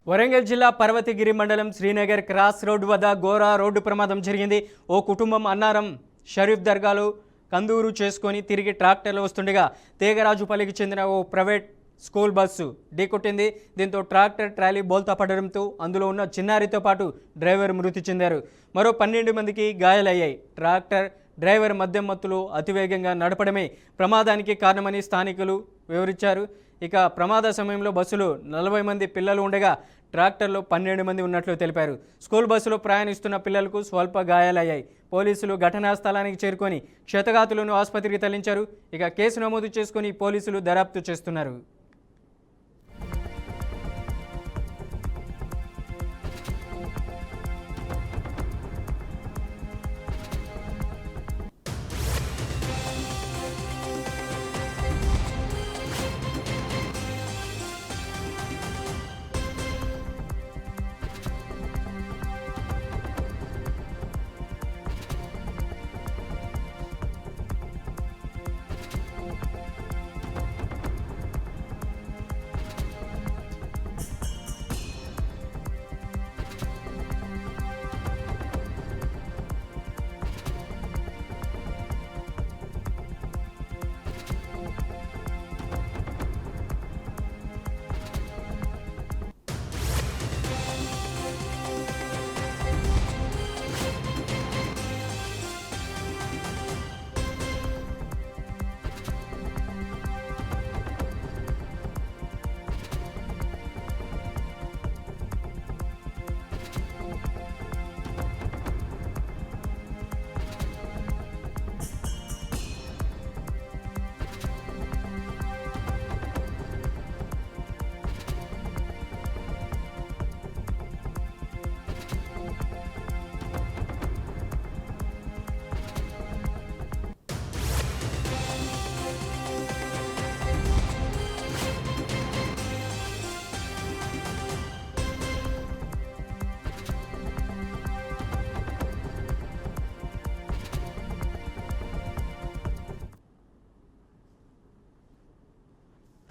వరంగల్ జిల్లా పర్వతగిరి మండలం Srinagar cross road వద్ద ఘోర రోడ్డు ప్రమాదం జరిగింది. ఓ కుటుంబం అన్నారం షరీఫ్ దర్గాలో కందూరు చేసుకొని తిరిగి ట్రాక్టర్లో వస్తుండగా తేగరాజుపల్లికి చెందిన ఓ ప్రైవేట్ స్కూల్ బస్సు ఢీకొట్టింది. దీంతో ట్రాక్టర్ ట్రాలీ బోల్తా పడడంతో అందులో ఉన్న చిన్నారితో పాటు డ్రైవర్ మృతి చెందారు. మరో 12 మందికి గాయాలయ్యాయి. ట్రాక్టర్ డ్రైవర్ మద్యం మత్తులో అతివేగంగా నడపడమే ప్రమాదానికి కారణమని స్థానికులు వివరించారు. ఇక ప్రమాద సమయంలో బస్సులో 40 మంది పిల్లలు ఉండగా ట్రాక్టర్లో 12 మంది ఉన్నట్లు తెలిపారు. స్కూల్ బస్సులో ప్రయాణిస్తున్న పిల్లలకు స్వల్ప గాయాలయ్యాయి. పోలీసులు ఘటనా స్థలానికి చేరుకొని క్షతగాతులను ఆసుపత్రికి తరలించారు. ఇక కేసు నమోదు చేసుకుని పోలీసులు దర్యాప్తు చేస్తున్నారు.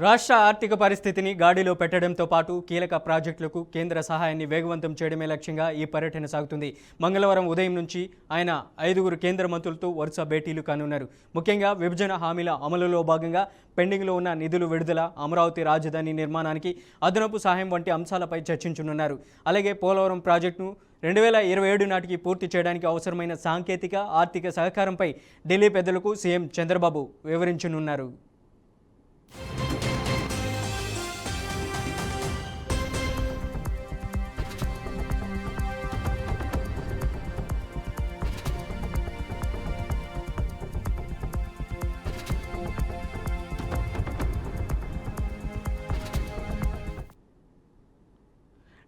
రాష్ట్ర ఆర్థిక పరిస్థితిని గాడిలో పెట్టడంతో పాటు కీలక ప్రాజెక్టులకు కేంద్ర సహాయాన్ని వేగవంతం చేయడమే లక్ష్యంగా ఈ పర్యటన సాగుతుంది. మంగళవారం ఉదయం నుంచి ఆయన 5గురు కేంద్ర మంత్రులతో వరుస భేటీలు కానున్నారు. ముఖ్యంగా విభజన హామీల అమలులో భాగంగా పెండింగ్లో ఉన్న నిధులు విడుదల, అమరావతి రాజధాని నిర్మాణానికి అదనపు సహాయం వంటి అంశాలపై చర్చించనున్నారు. అలాగే పోలవరం ప్రాజెక్టును 2027 నాటికి పూర్తి చేయడానికి అవసరమైన సాంకేతిక, ఆర్థిక సహకారంపై ఢిల్లీ పెద్దలకు సీఎం చంద్రబాబు వివరించనున్నారు.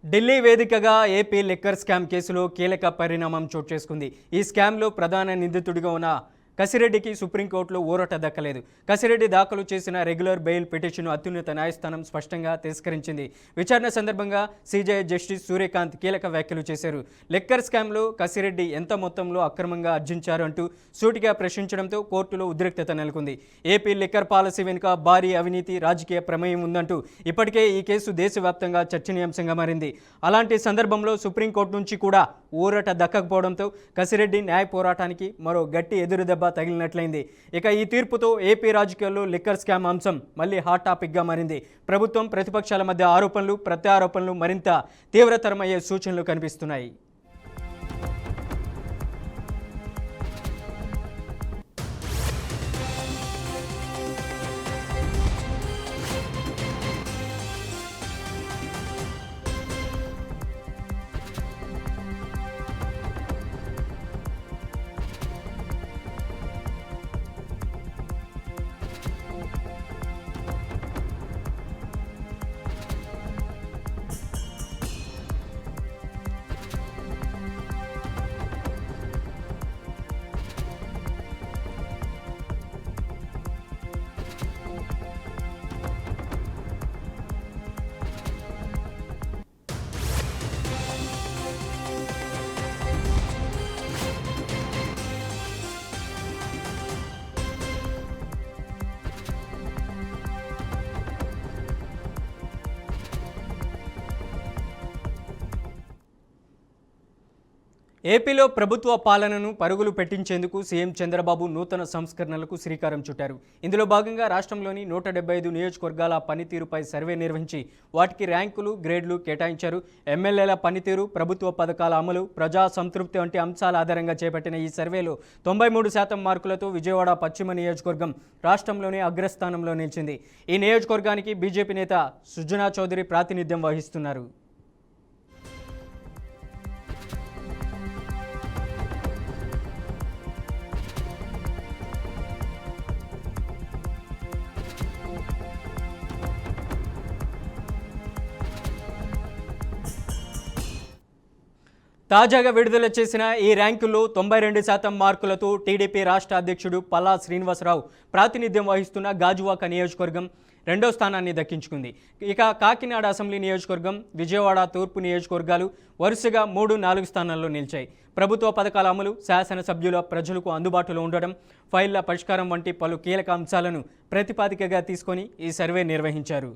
ఢిల్లీ వేదికగా ఏపీ లిక్కర్ స్కామ్ కేసులో కీలక పరిణామం చోటు చేసుకుంది. ఈ స్కామ్లో ప్రధాన నిందితుడిగా ఉన్న కసిరెడ్డికి సుప్రీంకోర్టులో ఊరట దక్కలేదు. కసిరెడ్డి దాఖలు చేసిన రెగ్యులర్ బెయిల్ పిటిషన్ను అత్యున్నత న్యాయస్థానం స్పష్టంగా తిరస్కరించింది. విచారణ సందర్భంగా సీజే జస్టిస్ సూర్యకాంత్ కీలక వ్యాఖ్యలు చేశారు. లిక్కర్ స్కామ్లో కసిరెడ్డి ఎంత మొత్తంలో అక్రమంగా ఆర్జించారు అంటూ సూటిగా ప్రశ్నించడంతో కోర్టులో ఉద్రిక్తత నెలకొంది. ఏపీ లిక్కర్ పాలసీ వెనుక భారీ అవినీతి, రాజకీయ ప్రమేయం ఉందంటూ ఇప్పటికే ఈ కేసు దేశవ్యాప్తంగా చర్చనీయాంశంగా మారింది. అలాంటి సందర్భంలో సుప్రీంకోర్టు నుంచి కూడా ఊరట దక్కకపోవడంతో కసిరెడ్డి న్యాయ పోరాటానికి మరో గట్టి ఎదురుదెబ్బ తగిలినట్లయింది. ఇక ఈ తీర్పుతో ఏపీ రాజకీయాల్లో లిక్కర్ స్కామ్ అంశం మళ్ళీ హాట్ టాపిక్గా మారింది. ప్రభుత్వం, ప్రతిపక్షాల మధ్య ఆరోపణలు, ప్రత్యారోపణలు మరింత తీవ్రతరమయ్యే సూచనలు కనిపిస్తున్నాయి. ఏపీలో ప్రభుత్వ పాలనను పరుగులు పెట్టించేందుకు సీఎం చంద్రబాబు నూతన సంస్కరణలకు శ్రీకారం చుట్టారు. ఇందులో భాగంగా రాష్ట్రంలోని 175 నియోజకవర్గాల పనితీరుపై సర్వే నిర్వహించి వాటికి ర్యాంకులు, గ్రేడ్లు కేటాయించారు. ఎమ్మెల్యేల పనితీరు, ప్రభుత్వ పథకాల అమలు, ప్రజా సంతృప్తి వంటి అంశాల ఆధారంగా చేపట్టిన ఈ సర్వేలో 93% మార్కులతో విజయవాడ పశ్చిమ నియోజకవర్గం రాష్ట్రంలోనే అగ్రస్థానంలో నిలిచింది. ఈ నియోజకవర్గానికి బీజేపీ నేత సుజనా చౌదరి ప్రాతినిధ్యం వహిస్తున్నారు. తాజాగా విడుదల చేసిన ఈ ర్యాంకుల్లో 92% మార్కులతో టీడీపీ రాష్ట్ర అధ్యక్షుడు పల్లా శ్రీనివాసరావు ప్రాతినిధ్యం వహిస్తున్న గాజువాక నియోజకవర్గం రెండో స్థానాన్ని దక్కించుకుంది. ఇక కాకినాడ అసెంబ్లీ నియోజకవర్గం, విజయవాడ తూర్పు నియోజకవర్గాలు వరుసగా 3, 4 స్థానాల్లో నిలిచాయి. ప్రభుత్వ పథకాల అమలు, శాసనసభ్యుల ప్రజలకు అందుబాటులో ఉండడం, ఫైళ్ల పరిష్కారం వంటి పలు కీలక అంశాలను ప్రతిపాదికగా తీసుకొని ఈ సర్వే నిర్వహించారు.